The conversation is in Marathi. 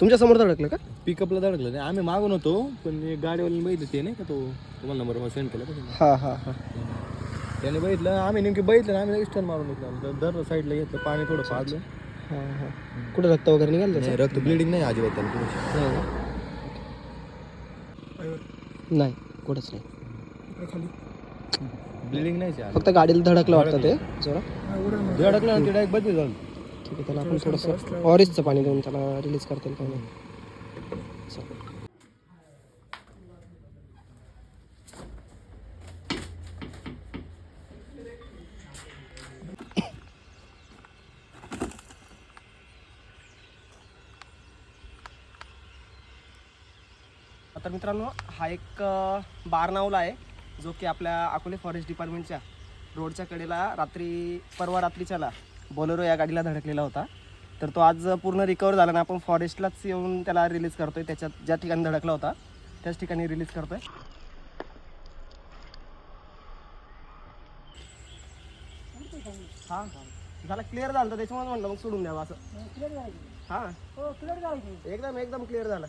तुमच्या समोर धडकलं का? पिकअपला धडकलं नाही, आम्ही मागून होतो पण गाडीवाल्याने बघितलं ते नाही का, तो तुम्हाला नंबर सेंड केला का तुम्ही? हां हां हां. त्याने बघितलं, आम्ही नेमकी बघितलं ना, आम्ही लगेच टर्न मारून घेतलं, दर साईडला घेतलं, पाणी थोडं पाडलं. हां हां. कुठं रक्त वगैरे निघालं त्याचं? नाही, रक्त ब्लिडिंग नाही अजिबात त्याला कुठे. नाही ना? नाही कुठंच नाही. ब्लिडिंग नाही आहे. फक्त गाडीला धडकलं वाटतं ते जरा. धडकलं ना ते डायरेक्ट बदली झालं. ठीक आहे, त्याला आपण थोडंसं ऑरेंजचं पाणी देऊन त्याला रिलीज करता येईल का नाही. तर मित्रांनो, हा एक बारनावला आहे जो की आपल्या अकोले फॉरेस्ट डिपार्टमेंटच्या रोडच्या कडेला परवा रात्रीच्याला बोलेरो या गाडीला धडकलेला होता. तर तो आज पूर्ण रिकवर झाला ना, आपण फॉरेस्टलाच येऊन त्याला रिलीज करतोय. त्याच्यात ज्या ठिकाणी धडकला होता त्याच ठिकाणी रिलीज करतोय. हां झाला, क्लिअर झालं तर त्याच्यामुळे म्हणलं मग सोडून द्यावं असं. हां एकदम क्लिअर झालं.